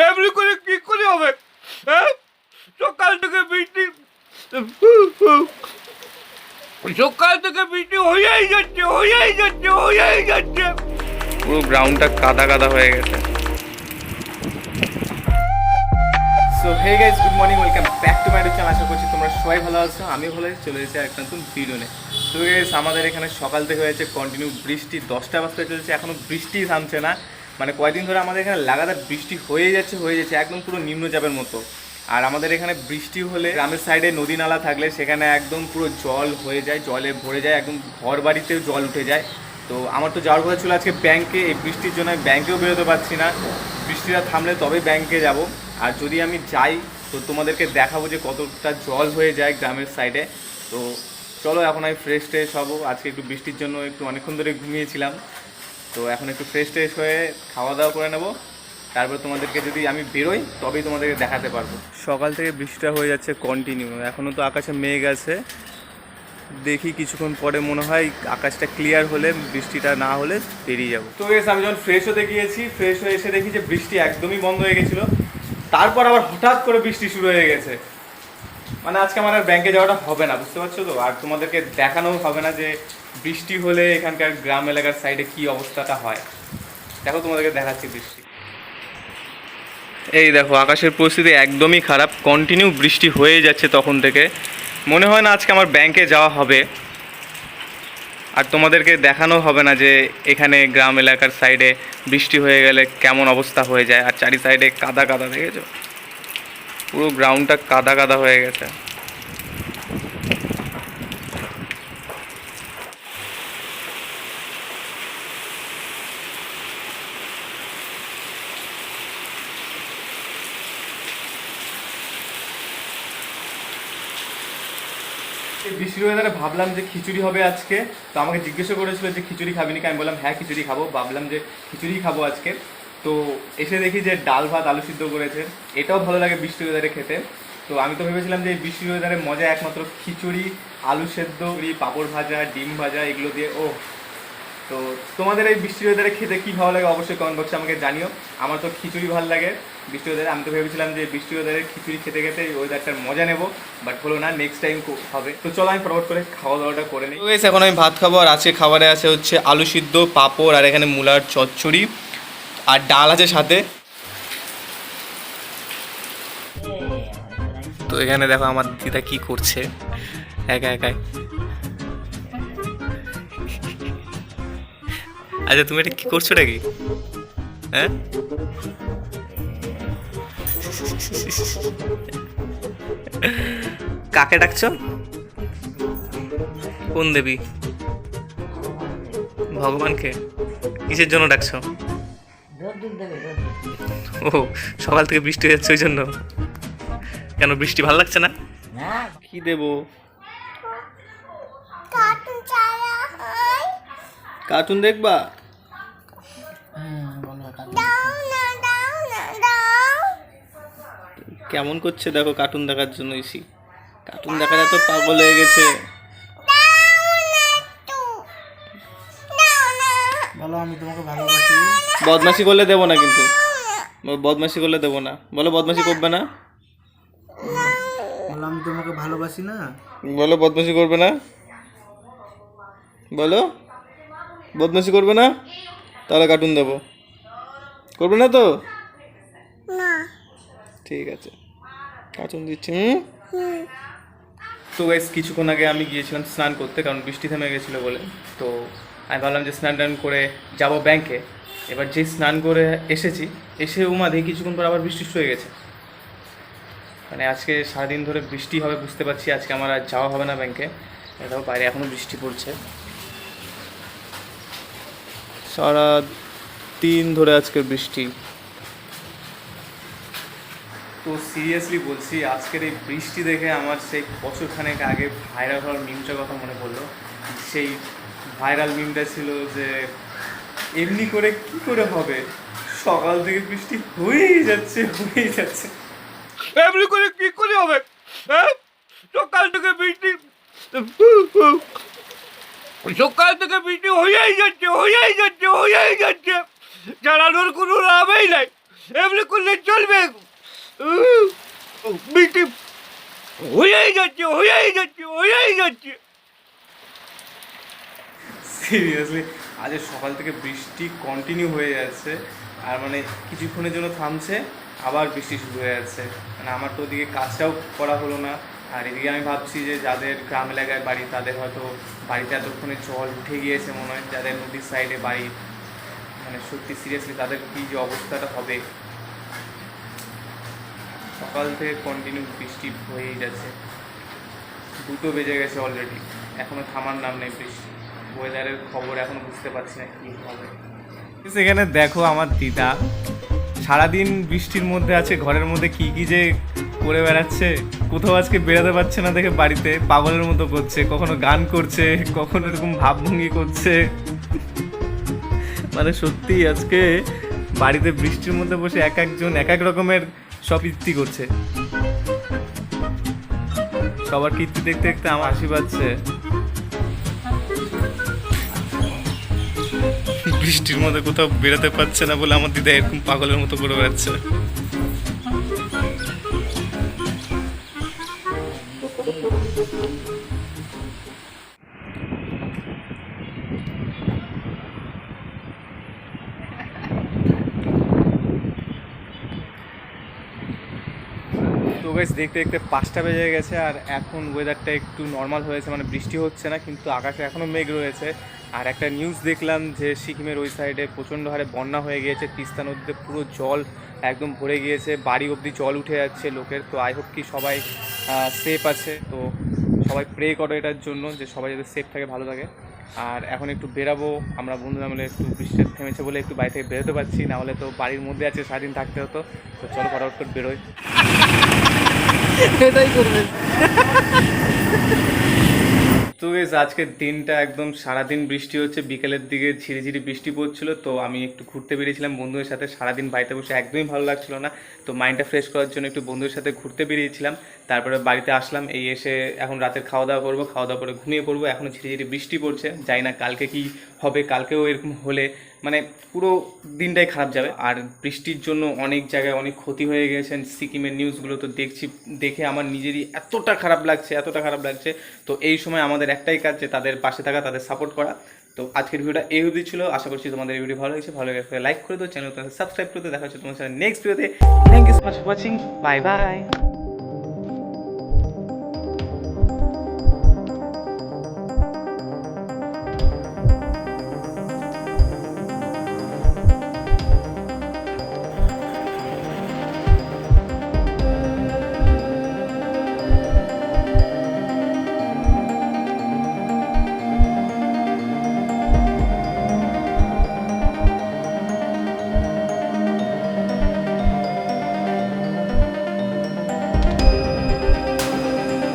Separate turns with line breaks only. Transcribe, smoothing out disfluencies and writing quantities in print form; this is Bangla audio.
এমনি করে কি করে হবে? হ্যাঁ, সকাল থেকে বৃষ্টি, সকাল থেকে বৃষ্টি হয়েই যাচ্ছে, হয়েই যাচ্ছে, হয়েই যাচ্ছে। পুরো গ্রাউন্ডটা কাদা কাদা হয়ে গেছে। So hey guys, good morning, welcome back to my channel. আশা করছি তোমরা সবাই ভালো আছো, আমিও ভালো আছি। চলে এসেছি একটা নতুন ভিডিও নিয়ে। তো গাইস, আমাদের এখানে সকাল থেকে হয়েছে কন্টিনিউ বৃষ্টি, 10টা বাজতে চলছে, এখনও বৃষ্টি থামছে না। মানে কয়েকদিন ধরে আমাদের এখানে লাগাতার বৃষ্টি হয়ে যাচ্ছে একদম পুরো নিম্নচাপের মতো। আর আমাদের এখানে বৃষ্টি হলে গ্রামের সাইডে নদী নালা থাকলে সেখানে একদম পুরো জল হয়ে যায়, জলে ভরে যায়, একদম ঘর বাড়িতেও জল উঠে যায়। তো আমার তো যাওয়ার কথা ছিল আজকে ব্যাংকে, এই বৃষ্টির জন্য আমি ব্যাংকেও বেরোতে পারছি না। বৃষ্টিটা থামলে তবে ব্যাংকে যাব। আর যদি আমি যাই তো তোমাদেরকে দেখাবো যে কতটা জল হয়ে যায় গ্রামের সাইডে। তো চলো, এখন আমি ফ্রেশ ট্রেশ হবো। আজকে একটু বৃষ্টির জন্য একটু অনেকক্ষণ ধরে ঘুমিয়েছিলাম, তো এখন একটু ফ্রেশ ট্রেশ হয়ে খাওয়া দাওয়া করে নেবো। তারপর তোমাদেরকে যদি আমি বেরোই তবেই তোমাদেরকে দেখাতে পারবো। সকাল থেকে বৃষ্টিটা হয়ে যাচ্ছে কন্টিনিউ, এখনও তো আকাশে মেঘ আছে। দেখি কিছুক্ষণ পরে মনে হয় আকাশটা ক্লিয়ার হলে, বৃষ্টিটা না হলে বেরিয়ে যাবো। তো গেছে আমি যখন ফ্রেশ হতে গিয়েছি, ফ্রেশ হয়ে এসে দেখি যে বৃষ্টি একদমই বন্ধ হয়ে গেছিলো। তারপর আবার হঠাৎ করে বৃষ্টি শুরু হয়ে গেছে। মানে আজকে আমার আর ব্যাংকে যাওয়াটা হবে না, বুঝতে পারছো তো। আর তোমাদেরকে দেখানোও হবে না যে বৃষ্টি হলে এখানকার গ্রাম এলাকার সাইডে কী অবস্থাটা হয়। দেখো, তোমাদেরকে দেখাচ্ছি বৃষ্টি। এই দেখো, আকাশের পরিস্থিতি একদমই খারাপ, কন্টিনিউ বৃষ্টি হয়ে যাচ্ছে তখন থেকে। মনে হয় না আজকে আমার ব্যাংকে যাওয়া হবে। আর তোমাদেরকে দেখানো হবে না যে এখানে গ্রাম এলাকার সাইডে বৃষ্টি হয়ে গেলে কেমন অবস্থা হয়ে যায়। আর চারি সাইডে কাদা কাদা, দেখেছো? পুরো গ্রাউন্ডটা কাদা কাদা হয়ে গেছে। বৃষ্টির ওয়েদারে ভাবলাম যে খিচুড়ি হবে আজকে। তো আমাকে জিজ্ঞাসা করেছিল যে খিচুড়ি খাবি নাকি, আমি বললাম হ্যাঁ খিচুড়ি খাবো। ভাবলাম যে খিচুড়ি খাবো আজকে। তো এসে দেখি যে ডাল ভাত আলু সিদ্ধ করেছে, এটাও ভালো লাগে বৃষ্টির ওয়েদারে খেতে। তো আমি তো ভেবেছিলাম যে এই বৃষ্টির ওয়েদারে মজা একমাত্র খিচুড়ি, আলু সেদ্ধ, পাঁপড় ভাজা, ডিম ভাজা, এগুলো দিয়ে। ও, তো তোমাদের এই বৃষ্টির ওয়েদারে খেতে কী ভালো লাগে অবশ্যই কমেন্ট বক্সে আমাকে জানিও। আমার তো খিচুড়ি ভালো লাগে বৃষ্টি ওয়েদারে। আমি তো ভেবেছিলাম যে বৃষ্টি ওয়েদারে খিচুড়ি খেতে খেতে এই ওয়েদারটার মজা নেবো, বাট হলো না, নেক্সট টাইম হবে। তো চলো আমি ফটাফট করে খাওয়া দাওয়াটা করে নিই। এখন আমি ভাত খাবো, আর আজকে খাবারে আছে হচ্ছে আলু সিদ্ধ, পাঁপড়, আর এখানে মূলার চচ্চড়ি, আর ডাল আছে সাথে। তো এখানে দেখো আমার দিদা কি করছে একা একাই। আচ্ছা, তুমি এটা কি করছো নাকি? হ্যাঁ, কাকে ডাকছো? কোন দেবী? ভগবানকে? কিসের জন্য ডাকছো? ও, সকাল থেকে বৃষ্টি হয়ে যাচ্ছে ওই জন্য? কেন, বৃষ্টি ভালো লাগছে না? কি দেবো? কার্টুন দেখবা? কেমন করছে দেখো কার্টুন দেখার জন্য। এসি কার্টুন দেখার এত পাগল হয়ে গেছে।
বলো আমি তোমাকে ভালোবাসি।
বদমাশি করলে দেবো না, কিন্তু বদমাশি করলে দেবো না। বলো বদমাশি করবে না।
বলো আমি তোমাকে ভালোবাসি না।
বলো বদমাশি করবে না। বলো বদমাশি করবে না, তাহলে কার্টুন দেবো। করবে না তো? না, ঠিক আছে, কার্টুন দিচ্ছি। তো গাইস, কিছুক্ষণ আগে আমি গিয়েছিলাম স্নান করতে, কারণ বৃষ্টি থেমে গেছিলো বলে। তো আমি ভাবলাম যে স্নান টান করে যাব ব্যাংকে। এবার যে স্নান করে এসেছি, এসে দেখি কিছুক্ষণ পর আবার বৃষ্টি শুরু হয়ে গেছে। মানে আজকে সারাদিন ধরে বৃষ্টি হবে বুঝতে পারছি, আজকে আমার আর যাওয়া হবে না ব্যাংকে। এটাও বাইরে এখনও বৃষ্টি পড়ছে, সারা দিন ধরে আজকের বৃষ্টি। তো সিরিয়াসলি বলছি, আজকের এই বৃষ্টি দেখে আমার সেই বছরখানেক আগে ভাইরাল হওয়ার মিমটার কথা মনে পড়লো। সেই ভাইরাল মিমটা ছিল যে এমনি করে কি করে হবে, সকাল থেকে বৃষ্টি হয়েই যাচ্ছে, হয়েই যাচ্ছে। এমনি করে কি করে হবে? হ্যাঁ, সকাল থেকে বৃষ্টি, সকাল থেকে বৃষ্টি হয়েই যাচ্ছে, হয়েই যাচ্ছে, হয়েই যাচ্ছে। জানানোর কোনো লাভই নাই।
এমনি করলে চলবে? বৃষ্টি হয়েই যাচ্ছে হয়েই যাচ্ছে হয়েই যাচ্ছে।
সিরিয়াসলি আজ সকাল থেকে বৃষ্টি কন্টিনিউ হয়ে যাচ্ছে, আর মানে কিছুক্ষণের জন্য থামছে, আবার বৃষ্টি শুরু হয়ে যাচ্ছে। মানে আমার তো ওদিকে কাজটাও করা হলো না, আর এদিকে আমি ভাবছি যে যাদের গ্রাম এলাকায় বাড়ি তাদের হয়তো বাড়িতে এতক্ষণে জল উঠে গিয়েছে মনে হয়, যাদের নদীর সাইডে বাড়ি, মানে সত্যি সিরিয়াসলি তাদের কী যে অবস্থাটা হবে। সকাল থেকে কন্টিনিউ বৃষ্টি হয়েই যাচ্ছে, 2টো বেজে গেছে অলরেডি, এখনও থামার নাম নেই বৃষ্টি। ওয়েদারের খবর এখনো বুঝতে পারছি না কী হবে। সেখানে দেখো আমার দিদা সারাদিন বৃষ্টির মধ্যে আছে, ঘরের মধ্যে কি কি যে করে বেড়াচ্ছে, কোথাও আজকে বেরোতে পারছে না দেখে বাড়িতে পাগলের মতো করছে, কখনো গান করছে, কখনো এরকম ভাবভঙ্গি করছে। মানে সত্যি আজকে বাড়িতে বৃষ্টির মধ্যে বসে এক একজন এক এক রকমের সব কীর্তি করছে। সবার কীর্তি দেখতে দেখতে আমার হাসি পাচ্ছে। বৃষ্টির মধ্যে কোথাও বেরোতে পারছে না বলে আমার দিদা এরকম পাগলের মতো করে বেড়াচ্ছে। তো গাইস দেখতে দেখতে 5টা বেজে গেছে, আর এখন ওয়েদারটা একটু নর্মাল হয়েছে, মানে বৃষ্টি হচ্ছে না, কিন্তু আকাশে এখনও মেঘ রয়েছে। আর একটা নিউজ দেখলাম যে সিকিমের ওই সাইডে প্রচণ্ড হারে বন্যা হয়ে গিয়েছে, তিস্তা নদীতে পুরো জল একদম ভরে গিয়েছে, বাড়ি অবধি জল উঠে যাচ্ছে লোকের। তো আই হোপ কি সবাই সেফ আছে, তো সবাই প্রে করো এটার জন্য যে সবাই যাতে সেফ থাকে, ভালো থাকে। আর এখন একটু বেরাবো আমরা বন্ধুরা মিলে, একটু বৃষ্টি থেমেছে বলে একটু বাড়ি থেকে বেরোতে পারছি, না হলে তো বাড়ির মধ্যে আছে সারাদিন থাকতে হতো। তো চলো ফটাফট করে বেরোই।
এটাই করবে।
তো গাইস আজকের দিনটা একদম সারাদিন বৃষ্টি হচ্ছে, বিকেলের দিকে ঝিরিঝিরি বৃষ্টি পড়ছিল। তো আমি একটু ঘুরতে বেরিয়েছিলাম বন্ধুদের সাথে, সারাদিন বাড়িতে বসে একদমই ভালো লাগছিল না, তো মাইন্ডটা ফ্রেশ করার জন্য একটু বন্ধুদের সাথে ঘুরতে বেরিয়েছিলাম। তারপরে বাড়িতে আসলাম, এই এসে এখন রাতের খাওয়া দাওয়া করবো, খাওয়া দাওয়া করে ঘুমিয়ে পড়বো। এখনও ঝিরিঝিরি বৃষ্টি পড়ছে, জানি না কালকে কি হবে, কালকেও এরকম হলে মানে পুরো দিনটাই খারাপ যাবে। আর বৃষ্টির জন্য অনেক জায়গায় অনেক ক্ষতি হয়ে গেছে, সিকিমের নিউজগুলো তো দেখছি, দেখে আমার নিজেরই এতটা খারাপ লাগছে, এতটা খারাপ লাগছে। তো এই সময় আমাদের একটাই কাজ যে তাদের পাশে থাকা, তাদের সাপোর্ট করা। তো আজকের ভিডিওটা এই অবধি ছিল, আশা করছি তোমাদের এই ভিডিও ভালো লাগছে। ভালো লাগলে লাইক করে দাও, চ্যানেল সাবস্ক্রাইব করে দাও। দেখা হচ্ছে তোমার সাথে নেক্সট ভিডিওতে। Thank you so much for watching, bye by.